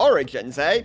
Origins, eh?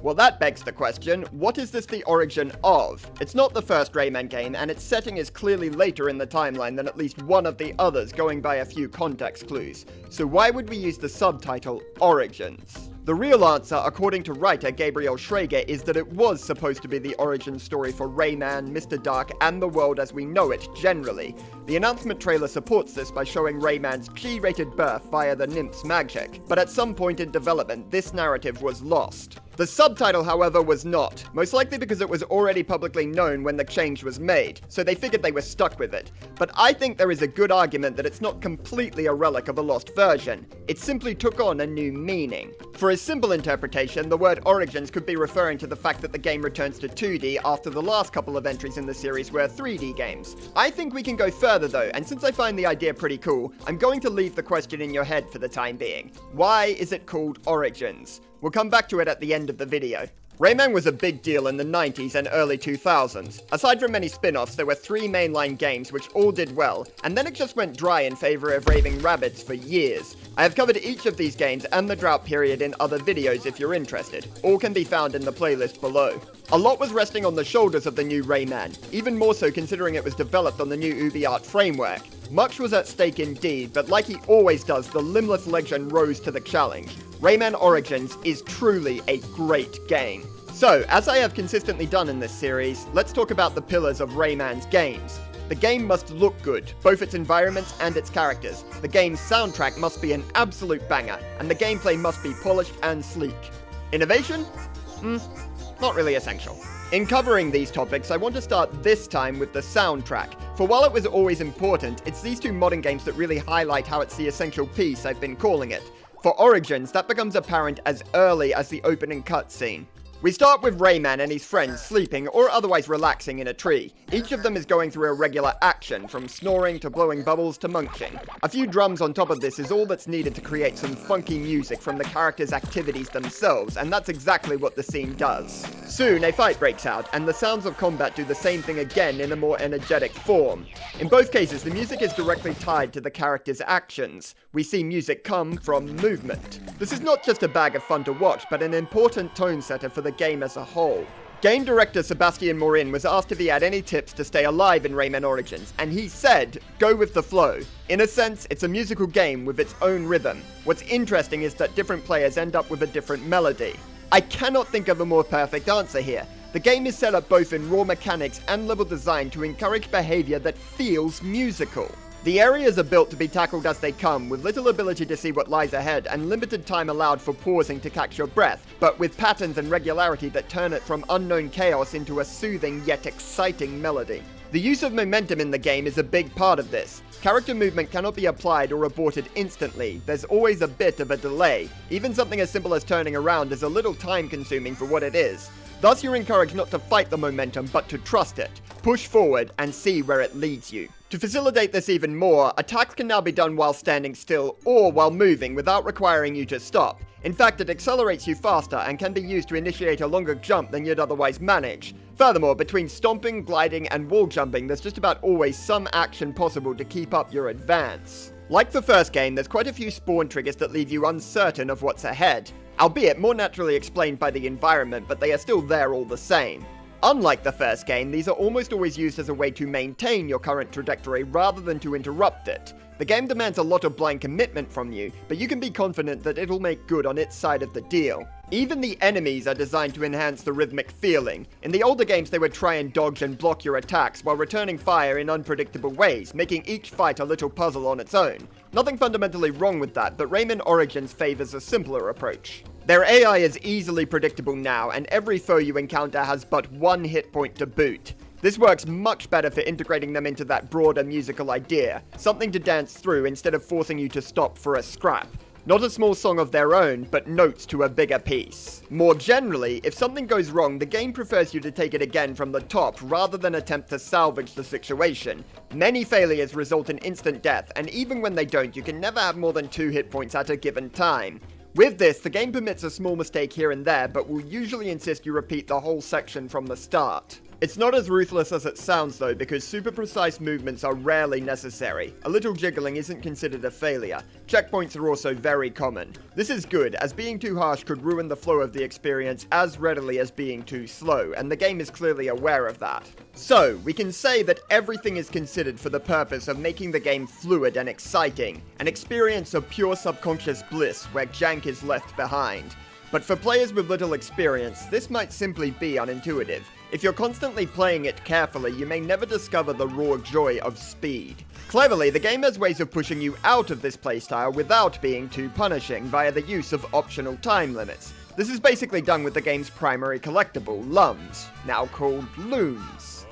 Well, that begs the question, what is this the origin of? It's not the first Rayman game, and its setting is clearly later in the timeline than at least one of the others, going by a few context clues. So why would we use the subtitle Origins? The real answer, according to writer Gabriel Schrager, is that it was supposed to be the origin story for Rayman, Mr. Dark, and the world as we know it, generally. The announcement trailer supports this by showing Rayman's G-rated birth via the nymph's magic, but at some point in development, this narrative was lost. The subtitle, however, was not, most likely because it was already publicly known when the change was made, so they figured they were stuck with it. But I think there is a good argument that it's not completely a relic of a lost version. It simply took on a new meaning. For a simple interpretation, the word Origins could be referring to the fact that the game returns to 2D after the last couple of entries in the series were 3D games. I think we can go further though, and since I find the idea pretty cool, I'm going to leave the question in your head for the time being. Why is it called Origins? We'll come back to it at the end of the video. Rayman was a big deal in the 90s and early 2000s. Aside from many spin-offs, there were 3 mainline games which all did well, and then it just went dry in favor of Raving Rabbids for years. I have covered each of these games and the drought period in other videos if you're interested. All can be found in the playlist below. A lot was resting on the shoulders of the new Rayman, even more so considering it was developed on the new UbiArt framework. Much was at stake indeed, but like he always does, the limbless legend rose to the challenge. Rayman Origins is truly a great game. So, as I have consistently done in this series, let's talk about the pillars of Rayman's games. The game must look good, both its environments and its characters. The game's soundtrack must be an absolute banger, and the gameplay must be polished and sleek. Innovation? Not really essential. In covering these topics, I want to start this time with the soundtrack. For while it was always important, it's these 2 modern games that really highlight how it's the essential piece I've been calling it. For Origins, that becomes apparent as early as the opening cutscene. We start with Rayman and his friends sleeping or otherwise relaxing in a tree. Each of them is going through a regular action, from snoring to blowing bubbles to munching. A few drums on top of this is all that's needed to create some funky music from the characters' activities themselves, and that's exactly what the scene does. Soon, a fight breaks out, and the sounds of combat do the same thing again in a more energetic form. In both cases, the music is directly tied to the characters' actions. We see music come from movement. This is not just a bag of fun to watch, but an important tone setter for the game as a whole. Game director Sebastian Morin was asked if he had any tips to stay alive in Rayman Origins, and he said, go with the flow. In a sense, it's a musical game with its own rhythm. What's interesting is that different players end up with a different melody. I cannot think of a more perfect answer here. The game is set up both in raw mechanics and level design to encourage behavior that feels musical. The areas are built to be tackled as they come, with little ability to see what lies ahead and limited time allowed for pausing to catch your breath, but with patterns and regularity that turn it from unknown chaos into a soothing yet exciting melody. The use of momentum in the game is a big part of this. Character movement cannot be applied or aborted instantly. There's always a bit of a delay. Even something as simple as turning around is a little time consuming for what it is. Thus, you're encouraged not to fight the momentum, but to trust it. Push forward and see where it leads you. To facilitate this even more, attacks can now be done while standing still or while moving without requiring you to stop. In fact, it accelerates you faster and can be used to initiate a longer jump than you'd otherwise manage. Furthermore, between stomping, gliding, and wall jumping, there's just about always some action possible to keep up your advance. Like the first game, there's quite a few spawn triggers that leave you uncertain of what's ahead, albeit more naturally explained by the environment, but they are still there all the same. Unlike the first game, these are almost always used as a way to maintain your current trajectory rather than to interrupt it. The game demands a lot of blind commitment from you, but you can be confident that it'll make good on its side of the deal. Even the enemies are designed to enhance the rhythmic feeling. In the older games, they would try and dodge and block your attacks while returning fire in unpredictable ways, making each fight a little puzzle on its own. Nothing fundamentally wrong with that, but Rayman Origins favors a simpler approach. Their AI is easily predictable now, and every foe you encounter has but 1 hit point to boot. This works much better for integrating them into that broader musical idea, something to dance through instead of forcing you to stop for a scrap. Not a small song of their own, but notes to a bigger piece. More generally, if something goes wrong, the game prefers you to take it again from the top rather than attempt to salvage the situation. Many failures result in instant death, and even when they don't, you can never have more than 2 hit points at a given time. With this, the game permits a small mistake here and there, but will usually insist you repeat the whole section from the start. It's not as ruthless as it sounds though, because super precise movements are rarely necessary. A little jiggling isn't considered a failure. Checkpoints are also very common. This is good, as being too harsh could ruin the flow of the experience as readily as being too slow, and the game is clearly aware of that. So, we can say that everything is considered for the purpose of making the game fluid and exciting, an experience of pure subconscious bliss where jank is left behind. But for players with little experience, this might simply be unintuitive. If you're constantly playing it carefully, you may never discover the raw joy of speed. Cleverly, the game has ways of pushing you out of this playstyle without being too punishing via the use of optional time limits. This is basically done with the game's primary collectible, lums, now called loons.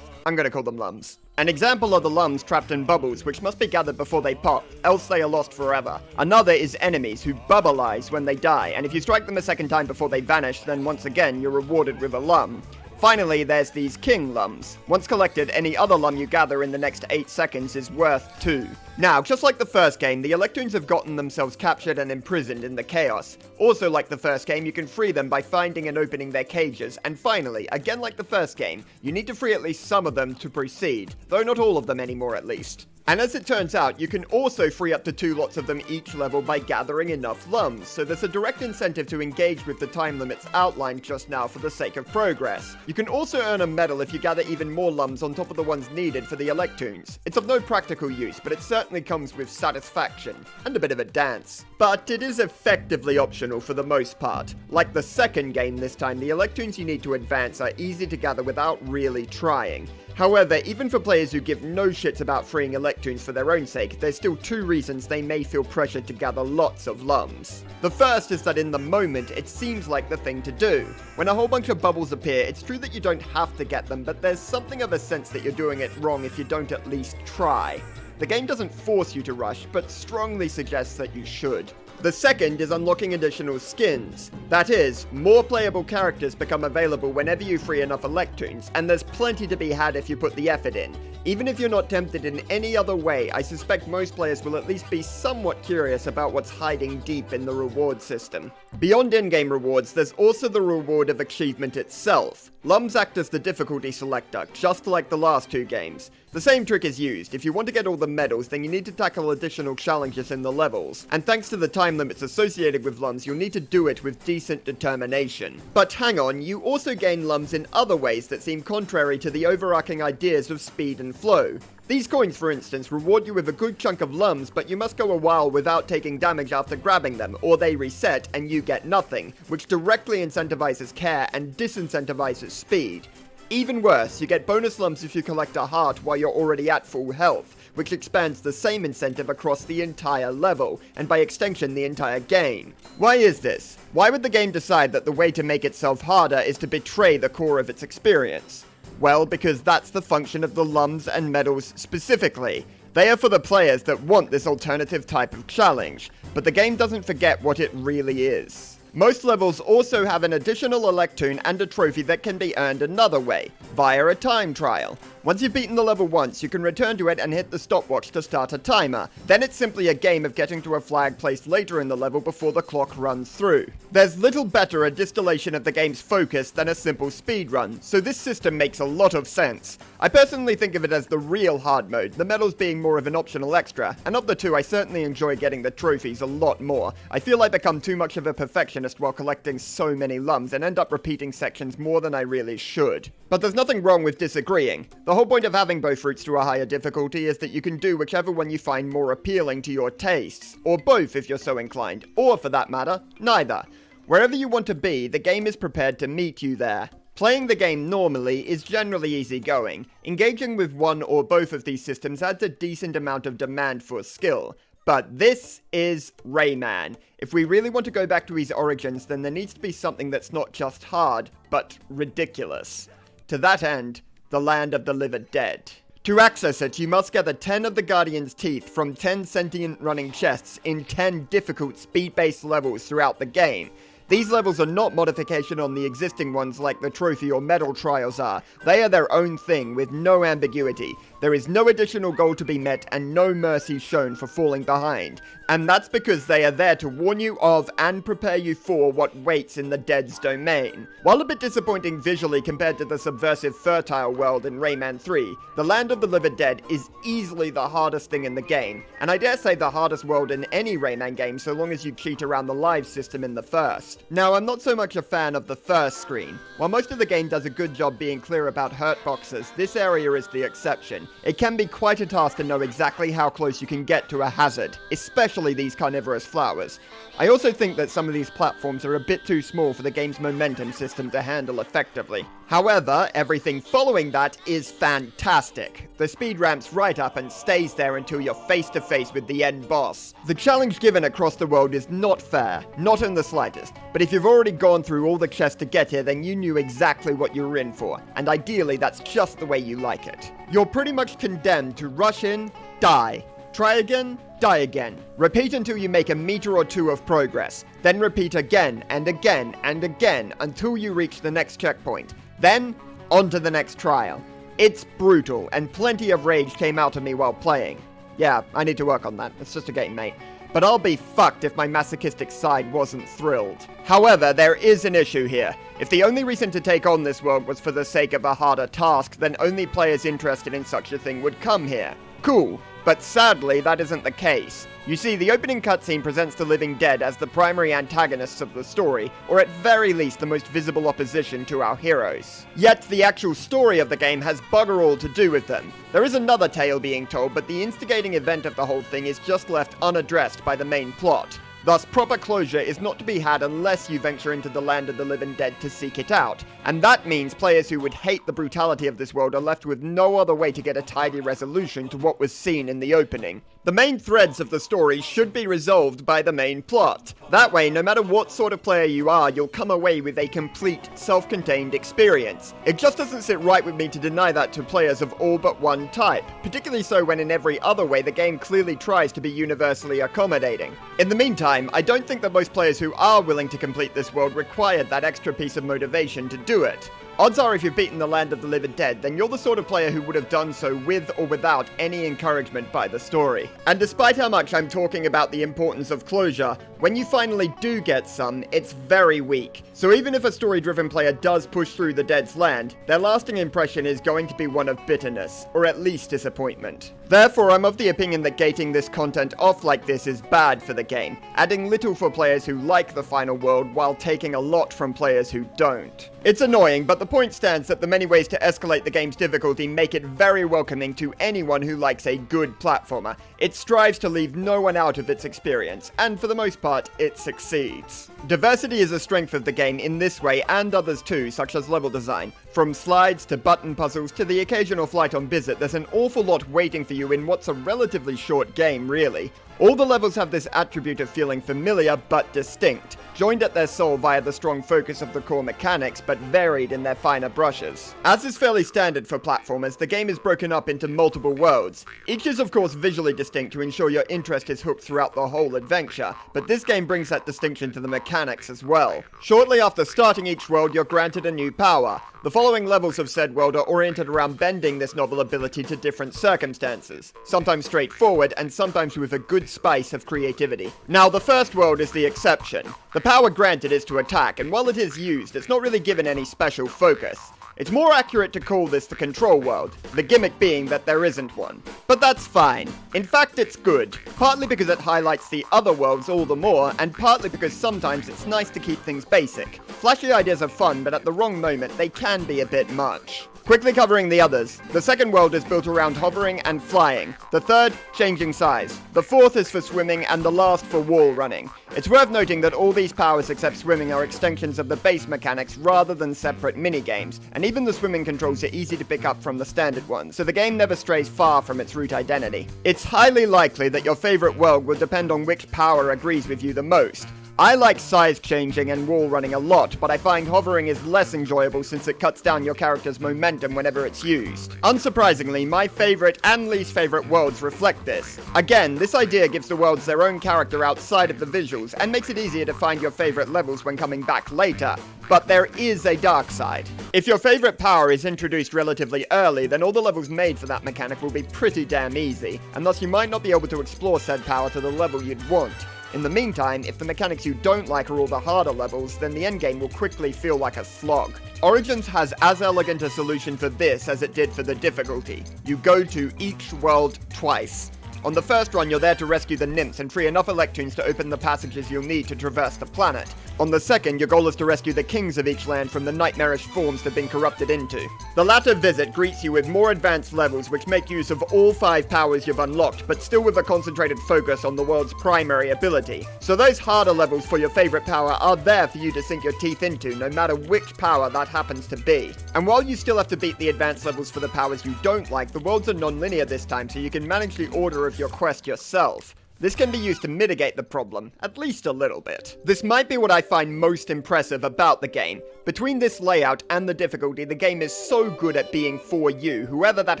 I'm gonna call them lums. An example are the lums trapped in bubbles, which must be gathered before they pop, else they are lost forever. Another is enemies, who bubbleize when they die, and if you strike them a second time before they vanish, then once again you're rewarded with a lum. Finally, there's these king lums. Once collected, any other lum you gather in the next 8 seconds is worth 2. Now, just like the first game, the Electoons have gotten themselves captured and imprisoned in the chaos. Also like the first game, you can free them by finding and opening their cages. And finally, again like the first game, you need to free at least some of them to proceed, though not all of them anymore at least. And as it turns out, you can also free up to 2 lots of them each level by gathering enough lums, so there's a direct incentive to engage with the time limits outlined just now for the sake of progress. You can also earn a medal if you gather even more lums on top of the ones needed for the Electoons. It's of no practical use, but it certainly comes with satisfaction, and a bit of a dance. But it is effectively optional for the most part. Like the second game this time, the Electoons you need to advance are easy to gather without really trying. However, even for players who give no shits about freeing Electoons for their own sake, there's still 2 reasons they may feel pressured to gather lots of lums. The first is that in the moment, it seems like the thing to do. When a whole bunch of bubbles appear, it's true that you don't have to get them, but there's something of a sense that you're doing it wrong if you don't at least try. The game doesn't force you to rush, but strongly suggests that you should. The second is unlocking additional skins. That is, more playable characters become available whenever you free enough Electoons, and there's plenty to be had if you put the effort in. Even if you're not tempted in any other way, I suspect most players will at least be somewhat curious about what's hiding deep in the reward system. Beyond in-game rewards, there's also the reward of achievement itself. Lums act as the difficulty selector, just like the last 2 games. The same trick is used. If you want to get all the medals, then you need to tackle additional challenges in the levels. And thanks to the time limits associated with lums, you'll need to do it with decent determination. But hang on, you also gain lums in other ways that seem contrary to the overarching ideas of speed and flow. These coins, for instance, reward you with a good chunk of lums, but you must go a while without taking damage after grabbing them, or they reset and you get nothing, which directly incentivizes care and disincentivizes speed. Even worse, you get bonus lums if you collect a heart while you're already at full health, which expands the same incentive across the entire level, and by extension the entire game. Why is this? Why would the game decide that the way to make itself harder is to betray the core of its experience? Well, because that's the function of the lums and medals specifically. They are for the players that want this alternative type of challenge, but the game doesn't forget what it really is. Most levels also have an additional Electoon and a trophy that can be earned another way, via a time trial. Once you've beaten the level once, you can return to it and hit the stopwatch to start a timer. Then it's simply a game of getting to a flag placed later in the level before the clock runs through. There's little better a distillation of the game's focus than a simple speedrun, so this system makes a lot of sense. I personally think of it as the real hard mode, the medals being more of an optional extra, and of the 2 I certainly enjoy getting the trophies a lot more. I feel I become too much of a perfectionist while collecting so many lums and end up repeating sections more than I really should. But there's nothing wrong with disagreeing. The whole point of having both routes to a higher difficulty is that you can do whichever one you find more appealing to your tastes, or both if you're so inclined, or for that matter, neither. Wherever you want to be, the game is prepared to meet you there. Playing the game normally is generally easygoing. Engaging with one or both of these systems adds a decent amount of demand for skill. But this is Rayman. If we really want to go back to his origins, then there needs to be something that's not just hard, but ridiculous. To that end, the land of the living dead. To access it, you must gather 10 of the Guardian's teeth from 10 sentient running chests in 10 difficult speed-based levels throughout the game. These levels are not modification on the existing ones like the trophy or medal trials are. They are their own thing with no ambiguity. There is no additional goal to be met and no mercy shown for falling behind. And that's because they are there to warn you of and prepare you for what waits in the Dead's domain. While a bit disappointing visually compared to the subversive fertile world in Rayman 3, the Land of the Living Dead is easily the hardest thing in the game, and I dare say the hardest world in any Rayman game so long as you cheat around the live system in the first. Now, I'm not so much a fan of the first screen. While most of the game does a good job being clear about hurt boxes, this area is the exception. It can be quite a task to know exactly how close you can get to a hazard, especially these carnivorous flowers. I also think that some of these platforms are a bit too small for the game's momentum system to handle effectively. However, everything following that is fantastic. The speed ramps right up and stays there until you're face to face with the end boss. The challenge given across the world is not fair, not in the slightest, but if you've already gone through all the chests to get here, then you knew exactly what you were in for, and ideally that's just the way you like it. You're pretty much condemned to rush in, die, try again, die again. Repeat until you make a meter or two of progress. Then repeat again and again and again until you reach the next checkpoint. Then, on to the next trial. It's brutal, and plenty of rage came out of me while playing. Yeah, I need to work on that. It's just a game, mate. But I'll be fucked if my masochistic side wasn't thrilled. However, there is an issue here. If the only reason to take on this world was for the sake of a harder task, then only players interested in such a thing would come here. Cool. But sadly, that isn't the case. You see, the opening cutscene presents the living dead as the primary antagonists of the story, or at very least the most visible opposition to our heroes. Yet, the actual story of the game has bugger all to do with them. There is another tale being told, but the instigating event of the whole thing is just left unaddressed by the main plot. Thus, proper closure is not to be had unless you venture into the Land of the Living Dead to seek it out, and that means players who would hate the brutality of this world are left with no other way to get a tidy resolution to what was seen in the opening. The main threads of the story should be resolved by the main plot. That way, no matter what sort of player you are, you'll come away with a complete, self-contained experience. It just doesn't sit right with me to deny that to players of all but one type, particularly so when in every other way the game clearly tries to be universally accommodating. In the meantime, I don't think that most players who are willing to complete this world required that extra piece of motivation to do it. Odds are if you've beaten the Land of the Living Dead, then you're the sort of player who would have done so with or without any encouragement by the story. And despite how much I'm talking about the importance of closure, when you finally do get some, it's very weak. So even if a story-driven player does push through the Dead's land, their lasting impression is going to be one of bitterness, or at least disappointment. Therefore, I'm of the opinion that gating this content off like this is bad for the game, adding little for players who like the final world while taking a lot from players who don't. It's annoying, but the point stands that the many ways to escalate the game's difficulty make it very welcoming to anyone who likes a good platformer. It strives to leave no one out of its experience, and for the most part, it succeeds. Diversity is a strength of the game in this way and others too, such as level design. From slides to button puzzles to the occasional flight on visit, there's an awful lot waiting for you in what's a relatively short game, really. All the levels have this attribute of feeling familiar but distinct, joined at their soul via the strong focus of the core mechanics, but varied in their finer brushes. As is fairly standard for platformers, the game is broken up into multiple worlds. Each is of course visually distinct to ensure your interest is hooked throughout the whole adventure, but this game brings that distinction to the mechanics as well. Shortly after starting each world, you're granted a new power. The following levels of said world are oriented around bending this novel ability to different circumstances, sometimes straightforward and sometimes with a good spice of creativity. Now, the first world is the exception. The power granted is to attack, and while it is used, it's not really given any special focus. It's more accurate to call this the control world, the gimmick being that there isn't one. But that's fine. In fact, it's good, partly because it highlights the other worlds all the more, and partly because sometimes it's nice to keep things basic. Flashy ideas are fun, but at the wrong moment, they can be a bit much. Quickly covering the others. The second world is built around hovering and flying. The third, changing size. The fourth is for swimming, and the last for wall running. It's worth noting that all these powers except swimming are extensions of the base mechanics rather than separate minigames, and even the swimming controls are easy to pick up from the standard ones, so the game never strays far from its root identity. It's highly likely that your favorite world will depend on which power agrees with you the most. I like size changing and wall running a lot, but I find hovering is less enjoyable since it cuts down your character's momentum whenever it's used. Unsurprisingly, my favorite and least favorite worlds reflect this. Again, this idea gives the worlds their own character outside of the visuals, and makes it easier to find your favorite levels when coming back later. But there is a dark side. If your favorite power is introduced relatively early, then all the levels made for that mechanic will be pretty damn easy, and thus you might not be able to explore said power to the level you'd want. In the meantime, if the mechanics you don't like are all the harder levels, then the endgame will quickly feel like a slog. Origins has as elegant a solution for this as it did for the difficulty. You go to each world twice. On the first run, you're there to rescue the nymphs and free enough Electoons to open the passages you'll need to traverse the planet. On the second, your goal is to rescue the kings of each land from the nightmarish forms they've been corrupted into. The latter visit greets you with more advanced levels which make use of all 5 powers you've unlocked, but still with a concentrated focus on the world's primary ability. So those harder levels for your favorite power are there for you to sink your teeth into, no matter which power that happens to be. And while you still have to beat the advanced levels for the powers you don't like, the worlds are non-linear this time, so you can manage the order of your quest yourself. This can be used to mitigate the problem, at least a little bit. This might be what I find most impressive about the game. Between this layout and the difficulty, the game is so good at being for you, whoever that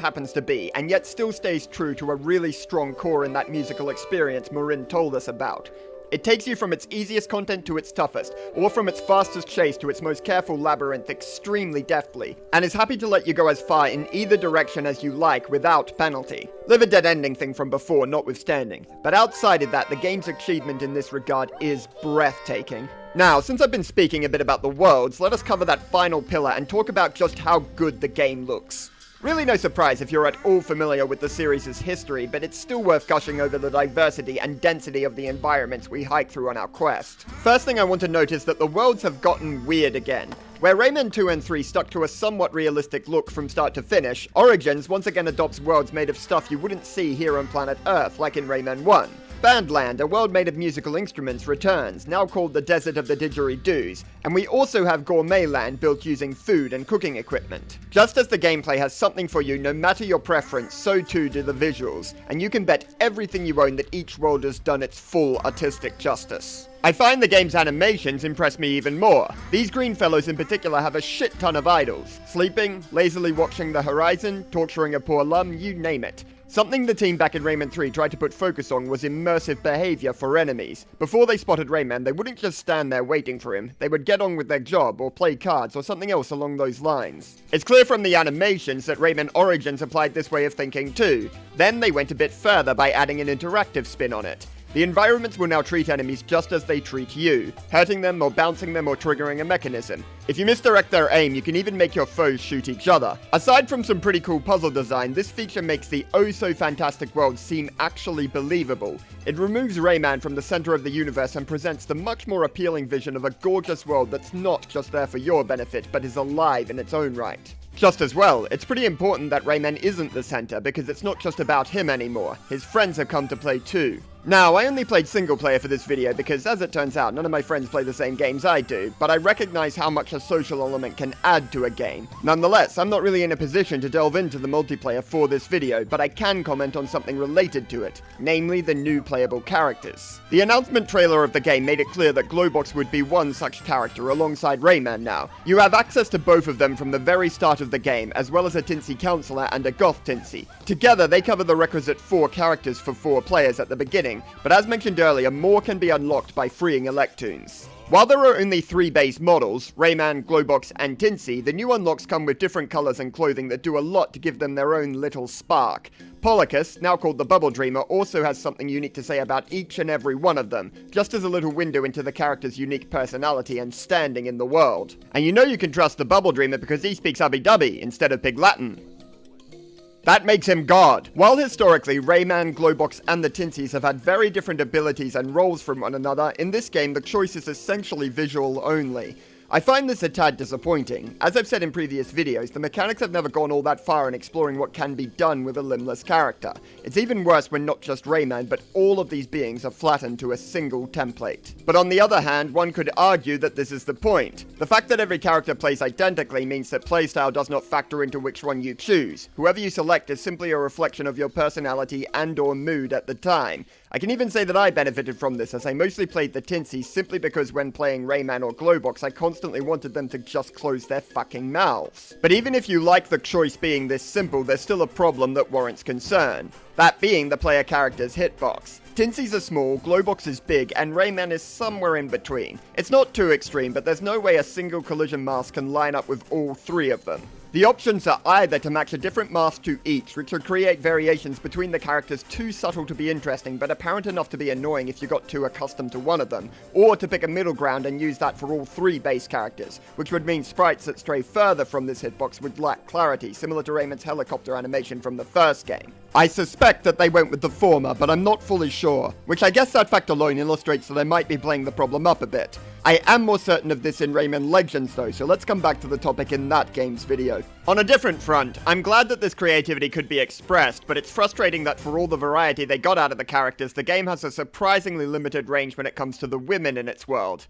happens to be, and yet still stays true to a really strong core in that musical experience Marin told us about. It takes you from its easiest content to its toughest, or from its fastest chase to its most careful labyrinth extremely deftly, and is happy to let you go as far in either direction as you like without penalty. Live a dead ending thing from before notwithstanding, but outside of that, the game's achievement in this regard is breathtaking. Now, since I've been speaking a bit about the worlds, let us cover that final pillar and talk about just how good the game looks. Really no surprise if you're at all familiar with the series' history, but it's still worth gushing over the diversity and density of the environments we hike through on our quest. First thing I want to note is that the worlds have gotten weird again. Where Rayman 2 and 3 stuck to a somewhat realistic look from start to finish, Origins once again adopts worlds made of stuff you wouldn't see here on planet Earth, like in Rayman 1. Bandland, a world made of musical instruments, returns, now called the Desert of the Didgeridoos, and we also have Gourmet Land built using food and cooking equipment. Just as the gameplay has something for you no matter your preference, so too do the visuals, and you can bet everything you own that each world has done its full artistic justice. I find the game's animations impress me even more. These green fellows in particular have a shit ton of idols. Sleeping, lazily watching the horizon, torturing a poor lum, you name it. Something the team back in Rayman 3 tried to put focus on was immersive behavior for enemies. Before they spotted Rayman, they wouldn't just stand there waiting for him. They would get on with their job, or play cards, or something else along those lines. It's clear from the animations that Rayman Origins applied this way of thinking too. Then they went a bit further by adding an interactive spin on it. The environments will now treat enemies just as they treat you, hurting them or bouncing them or triggering a mechanism. If you misdirect their aim, you can even make your foes shoot each other. Aside from some pretty cool puzzle design, this feature makes the oh-so-fantastic world seem actually believable. It removes Rayman from the center of the universe and presents the much more appealing vision of a gorgeous world that's not just there for your benefit, but is alive in its own right. Just as well, it's pretty important that Rayman isn't the center, because it's not just about him anymore. His friends have come to play too. Now, I only played single player for this video because, as it turns out, none of my friends play the same games I do, but I recognize how much a social element can add to a game. Nonetheless, I'm not really in a position to delve into the multiplayer for this video, but I can comment on something related to it, namely the new playable characters. The announcement trailer of the game made it clear that Glowbox would be one such character alongside Rayman now. You have access to both of them from the very start of the game, as well as a Tinsy counselor and a goth Tinsy. Together, they cover the requisite 4 characters for 4 players at the beginning, but as mentioned earlier, more can be unlocked by freeing Electoons. While there are only 3 base models, Rayman, Glowbox, and Tinsy, the new unlocks come with different colors and clothing that do a lot to give them their own little spark. Polycus, now called the Bubble Dreamer, also has something unique to say about each and every one of them, just as a little window into the character's unique personality and standing in the world. And you know you can trust the Bubble Dreamer because he speaks Ubby-Dubby instead of Pig Latin. That makes him God. While historically, Rayman, Glowbox, and the Tinsies have had very different abilities and roles from one another, in this game the choice is essentially visual only. I find this a tad disappointing. As I've said in previous videos, the mechanics have never gone all that far in exploring what can be done with a limbless character. It's even worse when not just Rayman, but all of these beings are flattened to a single template. But on the other hand, one could argue that this is the point. The fact that every character plays identically means that playstyle does not factor into which one you choose. Whoever you select is simply a reflection of your personality and/or mood at the time. I can even say that I benefited from this, as I mostly played the Tinsies simply because when playing Rayman or Glowbox, I constantly wanted them to just close their fucking mouths. But even if you like the choice being this simple, there's still a problem that warrants concern. That being the player character's hitbox. Tinsies are small, Glowbox is big, and Rayman is somewhere in between. It's not too extreme, but there's no way a single collision mask can line up with all three of them. The options are either to match a different mask to each, which would create variations between the characters too subtle to be interesting, but apparent enough to be annoying if you got too accustomed to one of them, or to pick a middle ground and use that for all three base characters, which would mean sprites that stray further from this hitbox would lack clarity, similar to Rayman's helicopter animation from the first game. I suspect that they went with the former, but I'm not fully sure, which I guess that fact alone illustrates that I might be playing the problem up a bit. I am more certain of this in Rayman Legends though, so let's come back to the topic in that game's video. On a different front, I'm glad that this creativity could be expressed, but it's frustrating that for all the variety they got out of the characters, the game has a surprisingly limited range when it comes to the women in its world.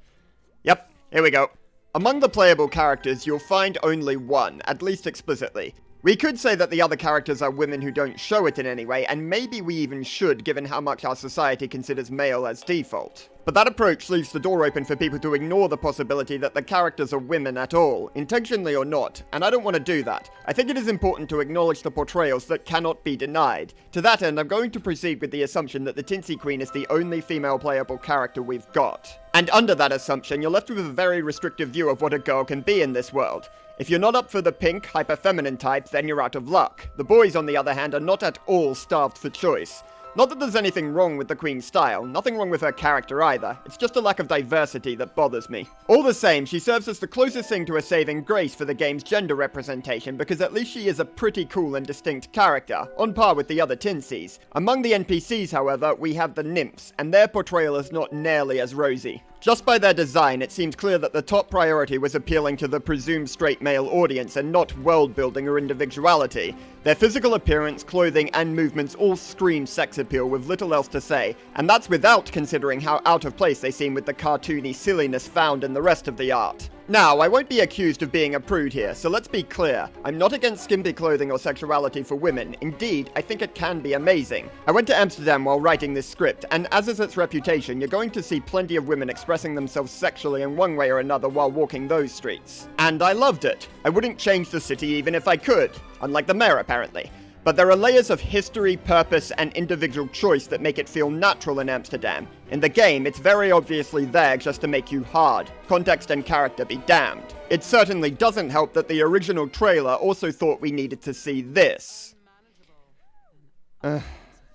Yep, here we go. Among the playable characters, you'll find only one, at least explicitly. We could say that the other characters are women who don't show it in any way, and maybe we even should, given how much our society considers male as default. But that approach leaves the door open for people to ignore the possibility that the characters are women at all, intentionally or not, and I don't want to do that. I think it is important to acknowledge the portrayals that cannot be denied. To that end, I'm going to proceed with the assumption that the Tinsy Queen is the only female playable character we've got. And under that assumption, you're left with a very restrictive view of what a girl can be in this world. If you're not up for the pink, hyper-feminine type, then you're out of luck. The boys, on the other hand, are not at all starved for choice. Not that there's anything wrong with the Queen's style, nothing wrong with her character either, it's just a lack of diversity that bothers me. All the same, she serves as the closest thing to a saving grace for the game's gender representation, because at least she is a pretty cool and distinct character, on par with the other Tinsies. Among the NPCs, however, we have the nymphs, and their portrayal is not nearly as rosy. Just by their design, it seems clear that the top priority was appealing to the presumed straight male audience and not world building or individuality. Their physical appearance, clothing, and movements all scream sex appeal with little else to say, and that's without considering how out of place they seem with the cartoony silliness found in the rest of the art. Now, I won't be accused of being a prude here, so let's be clear. I'm not against skimpy clothing or sexuality for women. Indeed, I think it can be amazing. I went to Amsterdam while writing this script, and as is its reputation, you're going to see plenty of women expressing themselves sexually in one way or another while walking those streets. And I loved it. I wouldn't change the city even if I could, unlike the mayor apparently. But there are layers of history, purpose, and individual choice that make it feel natural in Amsterdam. In the game, it's very obviously there just to make you hard. Context and character be damned. It certainly doesn't help that the original trailer also thought we needed to see this.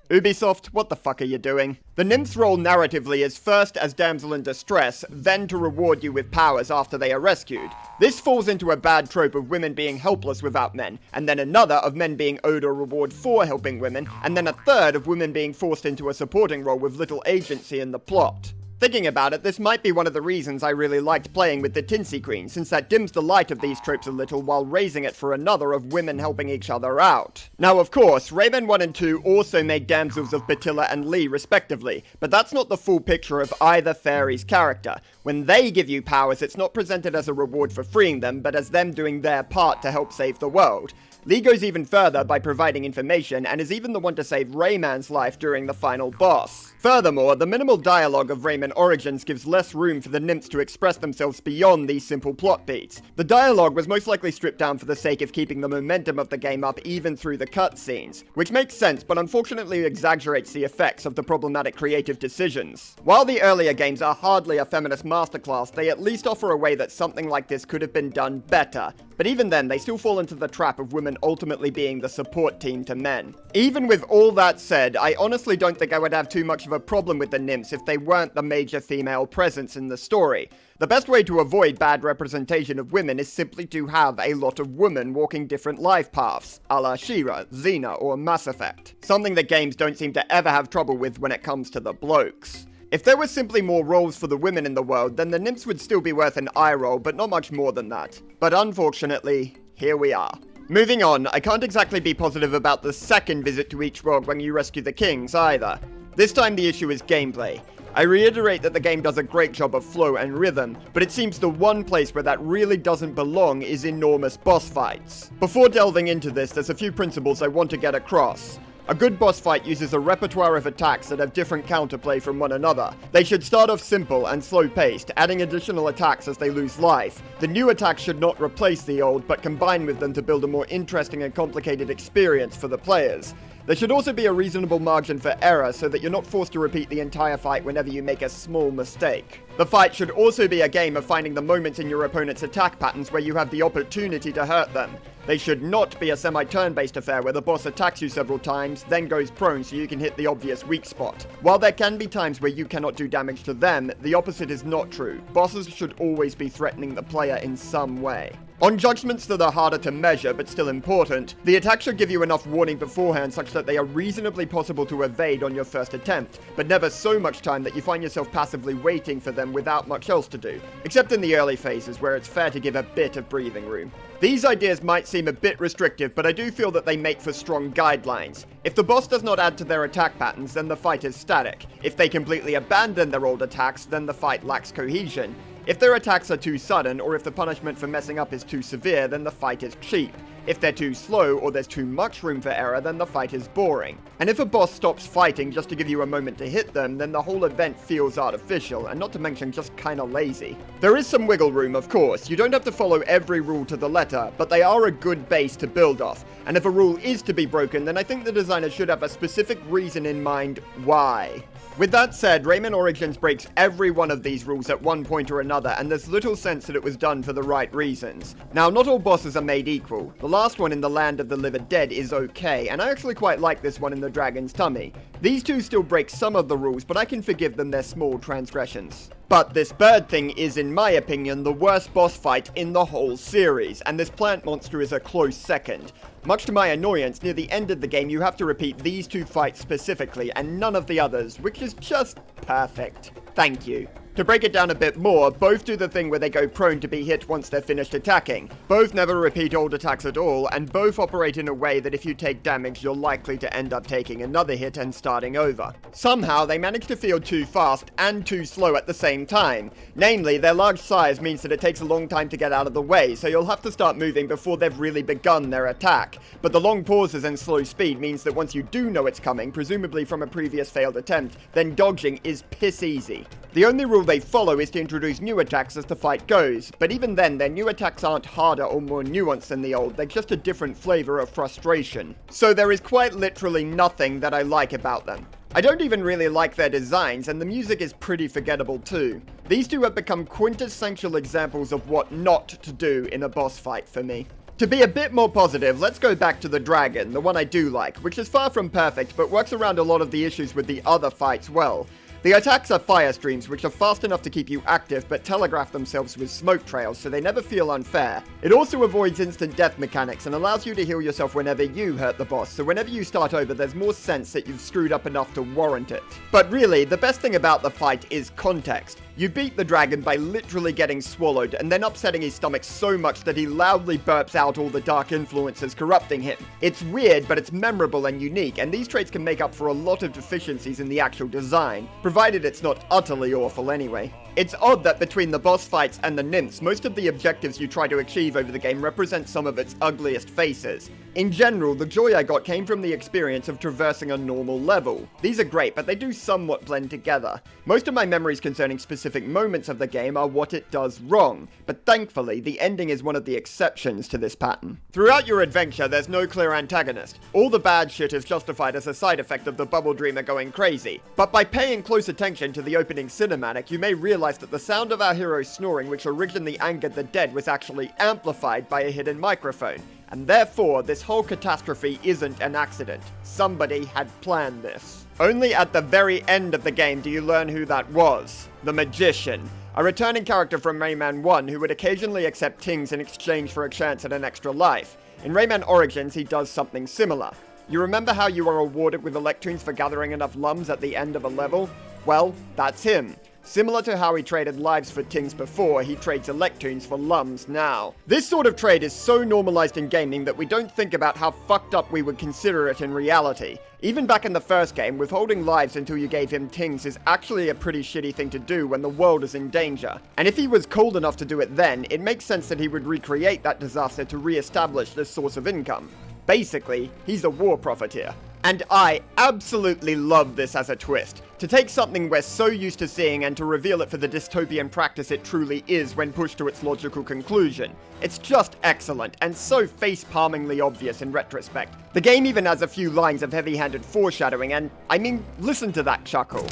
Ubisoft, what the fuck are you doing? The nymph's role narratively is first as damsel in distress, then to reward you with powers after they are rescued. This falls into a bad trope of women being helpless without men, and then another of men being owed a reward for helping women, and then a third of women being forced into a supporting role with little agency in the plot. Thinking about it, this might be one of the reasons I really liked playing with the Tinsy Queen, since that dims the light of these tropes a little while raising it for another of women helping each other out. Now of course, Rayman 1 and 2 also made damsels of Patilla and Lee respectively, but that's not the full picture of either fairy's character. When they give you powers, it's not presented as a reward for freeing them, but as them doing their part to help save the world. Lee goes even further by providing information, and is even the one to save Rayman's life during the final boss. Furthermore, the minimal dialogue of Rayman Origins gives less room for the nymphs to express themselves beyond these simple plot beats. The dialogue was most likely stripped down for the sake of keeping the momentum of the game up even through the cutscenes, which makes sense but unfortunately exaggerates the effects of the problematic creative decisions. While the earlier games are hardly a feminist masterclass, they at least offer a way that something like this could have been done better. But even then, they still fall into the trap of women ultimately being the support team to men. Even with all that said, I honestly don't think I would have too much of a problem with the nymphs if they weren't the major female presence in the story. The best way to avoid bad representation of women is simply to have a lot of women walking different life paths, a la She-Ra, Xena, or Mass Effect. Something that games don't seem to ever have trouble with when it comes to the blokes. If there were simply more roles for the women in the world, then the nymphs would still be worth an eye roll, but not much more than that. But unfortunately, here we are. Moving on, I can't exactly be positive about the second visit to each world when you rescue the kings, either. This time the issue is gameplay. I reiterate that the game does a great job of flow and rhythm, but it seems the one place where that really doesn't belong is enormous boss fights. Before delving into this, there's a few principles I want to get across. A good boss fight uses a repertoire of attacks that have different counterplay from one another. They should start off simple and slow-paced, adding additional attacks as they lose life. The new attacks should not replace the old, but combine with them to build a more interesting and complicated experience for the players. There should also be a reasonable margin for error so that you're not forced to repeat the entire fight whenever you make a small mistake. The fight should also be a game of finding the moments in your opponent's attack patterns where you have the opportunity to hurt them. They should not be a semi-turn-based affair where the boss attacks you several times, then goes prone so you can hit the obvious weak spot. While there can be times where you cannot do damage to them, the opposite is not true. Bosses should always be threatening the player in some way. On judgments that are harder to measure but still important, the attack should give you enough warning beforehand such that they are reasonably possible to evade on your first attempt, but never so much time that you find yourself passively waiting for them without much else to do, except in the early phases where it's fair to give a bit of breathing room. These ideas might seem a bit restrictive, but I do feel that they make for strong guidelines. If the boss does not add to their attack patterns, then the fight is static. If they completely abandon their old attacks, then the fight lacks cohesion. If their attacks are too sudden, or if the punishment for messing up is too severe, then the fight is cheap. If they're too slow, or there's too much room for error, then the fight is boring. And if a boss stops fighting just to give you a moment to hit them, then the whole event feels artificial, and not to mention just kinda lazy. There is some wiggle room, of course. You don't have to follow every rule to the letter, but they are a good base to build off. And if a rule is to be broken, then I think the designer should have a specific reason in mind why. With that said, Rayman Origins breaks every one of these rules at one point or another, and there's little sense that it was done for the right reasons. Now, not all bosses are made equal. The last one in the Land of the Living Dead is okay, and I actually quite like this one in the Dragon's Tummy. These two still break some of the rules, but I can forgive them their small transgressions. But this bird thing is, in my opinion, the worst boss fight in the whole series, and this plant monster is a close second. Much to my annoyance, near the end of the game you have to repeat these two fights specifically, and none of the others, which is just perfect. Thank you. To break it down a bit more, both do the thing where they go prone to be hit once they're finished attacking. Both never repeat old attacks at all, and both operate in a way that if you take damage, you're likely to end up taking another hit and starting over. Somehow, they manage to feel too fast and too slow at the same time. Namely, their large size means that it takes a long time to get out of the way, so you'll have to start moving before they've really begun their attack. But the long pauses and slow speed means that once you do know it's coming, presumably from a previous failed attempt, then dodging is piss easy. The only rule they follow is to introduce new attacks as the fight goes, but even then their new attacks aren't harder or more nuanced than the old, they're just a different flavor of frustration. So there is quite literally nothing that I like about them. I don't even really like their designs, and the music is pretty forgettable too. These two have become quintessential examples of what not to do in a boss fight for me. To be a bit more positive, let's go back to the dragon, the one I do like, which is far from perfect but works around a lot of the issues with the other fights well. The attacks are fire streams, which are fast enough to keep you active, but telegraph themselves with smoke trails, so they never feel unfair. It also avoids instant death mechanics, and allows you to heal yourself whenever you hurt the boss, so whenever you start over, there's more sense that you've screwed up enough to warrant it. But really, the best thing about the fight is context. You beat the dragon by literally getting swallowed, and then upsetting his stomach so much that he loudly burps out all the dark influences corrupting him. It's weird, but it's memorable and unique, and these traits can make up for a lot of deficiencies in the actual design, provided it's not utterly awful anyway. It's odd that between the boss fights and the nymphs, most of the objectives you try to achieve over the game represent some of its ugliest faces. In general, the joy I got came from the experience of traversing a normal level. These are great, but they do somewhat blend together. Most of my memories concerning specific moments of the game are what it does wrong, but thankfully, the ending is one of the exceptions to this pattern. Throughout your adventure, there's no clear antagonist. All the bad shit is justified as a side effect of the Bubble Dreamer going crazy. But by paying close attention to the opening cinematic, you may realize that the sound of our hero snoring, which originally angered the dead, was actually amplified by a hidden microphone. And therefore, this whole catastrophe isn't an accident. Somebody had planned this. Only at the very end of the game do you learn who that was. The Magician. A returning character from Rayman 1 who would occasionally accept tings in exchange for a chance at an extra life. In Rayman Origins, he does something similar. You remember how you are awarded with Electroons for gathering enough lums at the end of a level? Well, that's him. Similar to how he traded lives for tings before, he trades Electroons for lums now. This sort of trade is so normalized in gaming that we don't think about how fucked up we would consider it in reality. Even back in the first game, withholding lives until you gave him tings is actually a pretty shitty thing to do when the world is in danger. And if he was cold enough to do it then, it makes sense that he would recreate that disaster to re-establish this source of income. Basically, he's a war profiteer. And I absolutely love this as a twist. To take something we're so used to seeing and to reveal it for the dystopian practice it truly is when pushed to its logical conclusion. It's just excellent, and so face-palmingly obvious in retrospect. The game even has a few lines of heavy-handed foreshadowing, and, I mean, listen to that chuckle.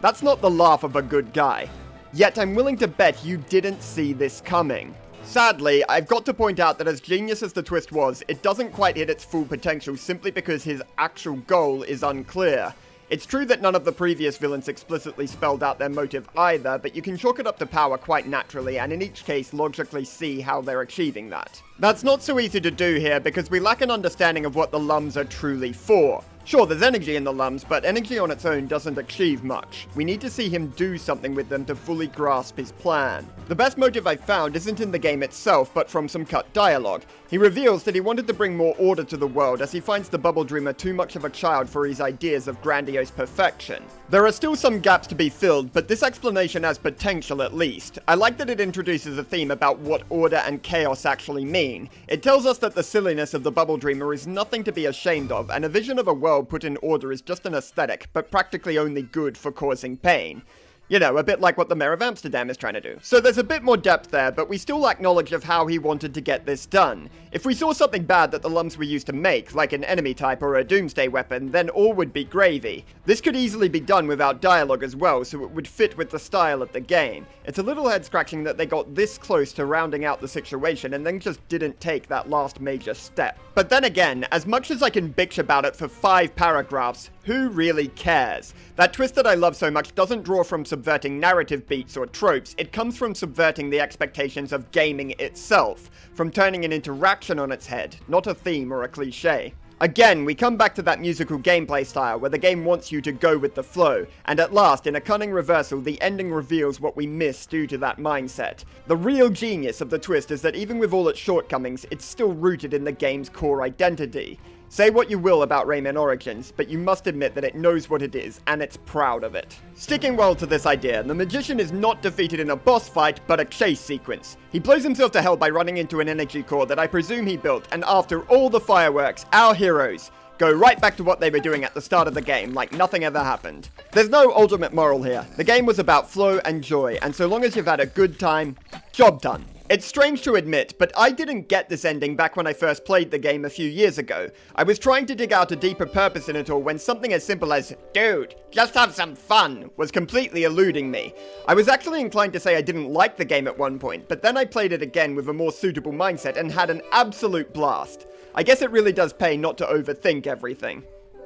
That's not the laugh of a good guy. Yet I'm willing to bet you didn't see this coming. Sadly, I've got to point out that as genius as the twist was, it doesn't quite hit its full potential simply because his actual goal is unclear. It's true that none of the previous villains explicitly spelled out their motive either, but you can chalk it up to power quite naturally, and in each case logically see how they're achieving that. That's not so easy to do here because we lack an understanding of what the Lums are truly for. Sure, there's energy in the Lums, but energy on its own doesn't achieve much. We need to see him do something with them to fully grasp his plan. The best motive I've found isn't in the game itself, but from some cut dialogue. He reveals that he wanted to bring more order to the world as he finds the Bubble Dreamer too much of a child for his ideas of grandiose perfection. There are still some gaps to be filled, but this explanation has potential at least. I like that it introduces a theme about what order and chaos actually mean. It tells us that the silliness of the Bubble Dreamer is nothing to be ashamed of, and a vision of a world put in order is just an aesthetic, but practically only good for causing pain. You know, a bit like what the Mayor of Amsterdam is trying to do. So there's a bit more depth there, but we still lack knowledge of how he wanted to get this done. If we saw something bad that the Lums were used to make, like an enemy type or a doomsday weapon, then all would be gravy. This could easily be done without dialogue as well, so it would fit with the style of the game. It's a little head-scratching that they got this close to rounding out the situation and then just didn't take that last major step. But then again, as much as I can bitch about it for 5 paragraphs, who really cares? That twist that I love so much doesn't draw from subverting narrative beats or tropes, it comes from subverting the expectations of gaming itself, from turning an interaction on its head, not a theme or a cliche. Again, we come back to that musical gameplay style where the game wants you to go with the flow, and at last, in a cunning reversal, the ending reveals what we missed due to that mindset. The real genius of the twist is that even with all its shortcomings, it's still rooted in the game's core identity. Say what you will about Rayman Origins, but you must admit that it knows what it is, and it's proud of it. Sticking well to this idea, the magician is not defeated in a boss fight, but a chase sequence. He blows himself to hell by running into an energy core that I presume he built, and after all the fireworks, our heroes go right back to what they were doing at the start of the game, like nothing ever happened. There's no ultimate moral here. The game was about flow and joy, and so long as you've had a good time, job done. It's strange to admit, but I didn't get this ending back when I first played the game a few years ago. I was trying to dig out a deeper purpose in it all when something as simple as, "Dude, just have some fun," was completely eluding me. I was actually inclined to say I didn't like the game at one point, but then I played it again with a more suitable mindset and had an absolute blast. I guess it really does pay not to overthink everything.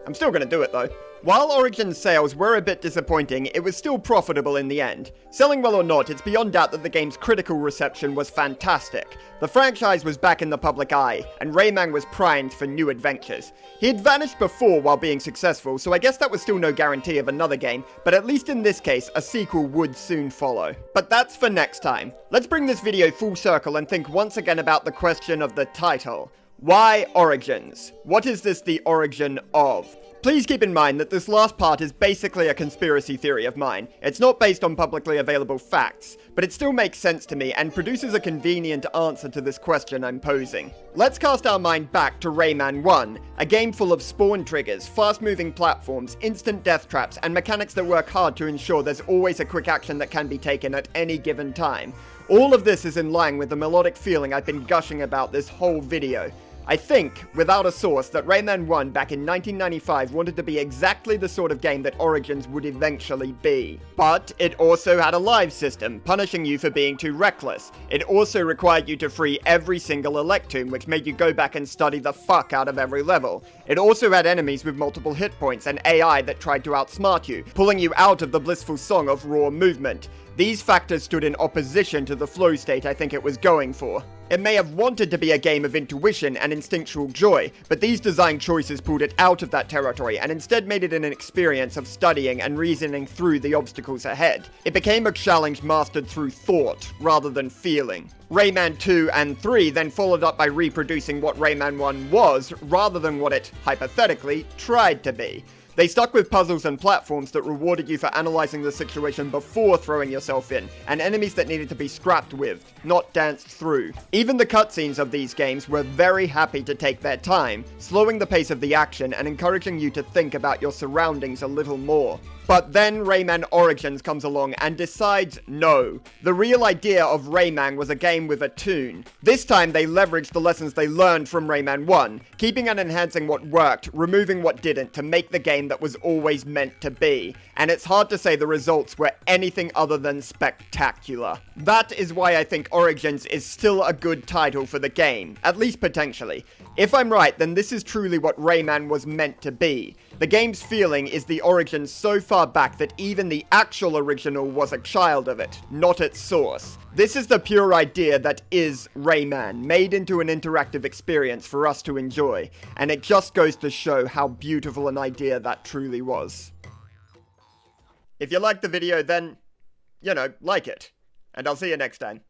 I'm still gonna do it though. While Origin's sales were a bit disappointing, it was still profitable in the end. Selling well or not, it's beyond doubt that the game's critical reception was fantastic. The franchise was back in the public eye, and Rayman was primed for new adventures. He had vanished before while being successful, so I guess that was still no guarantee of another game, but at least in this case, a sequel would soon follow. But that's for next time. Let's bring this video full circle and think once again about the question of the title. Why Origins? What is this the origin of? Please keep in mind that this last part is basically a conspiracy theory of mine. It's not based on publicly available facts, but it still makes sense to me and produces a convenient answer to this question I'm posing. Let's cast our mind back to Rayman 1, a game full of spawn triggers, fast-moving platforms, instant death traps, and mechanics that work hard to ensure there's always a quick action that can be taken at any given time. All of this is in line with the melodic feeling I've been gushing about this whole video. I think, without a source, that Rayman 1 back in 1995 wanted to be exactly the sort of game that Origins would eventually be. But it also had a live system, punishing you for being too reckless. It also required you to free every single Electoon, which made you go back and study the fuck out of every level. It also had enemies with multiple hit points and AI that tried to outsmart you, pulling you out of the blissful song of raw movement. These factors stood in opposition to the flow state I think it was going for. It may have wanted to be a game of intuition and instinctual joy, but these design choices pulled it out of that territory and instead made it an experience of studying and reasoning through the obstacles ahead. It became a challenge mastered through thought, rather than feeling. Rayman 2 and 3 then followed up by reproducing what Rayman 1 was, rather than what it, hypothetically, tried to be. They stuck with puzzles and platforms that rewarded you for analyzing the situation before throwing yourself in, and enemies that needed to be scrapped with, not danced through. Even the cutscenes of these games were very happy to take their time, slowing the pace of the action and encouraging you to think about your surroundings a little more. But then Rayman Origins comes along and decides no. The real idea of Rayman was a game with a tune. This time they leveraged the lessons they learned from Rayman 1, keeping and enhancing what worked, removing what didn't to make the game that was always meant to be. And it's hard to say the results were anything other than spectacular. That is why I think Origins is still a good title for the game, at least potentially. If I'm right, then this is truly what Rayman was meant to be. The game's feeling is the origin so far back that even the actual original was a child of it, not its source. This is the pure idea that is Rayman, made into an interactive experience for us to enjoy, and it just goes to show how beautiful an idea that truly was. If you liked the video, then, like it. And I'll see you next time.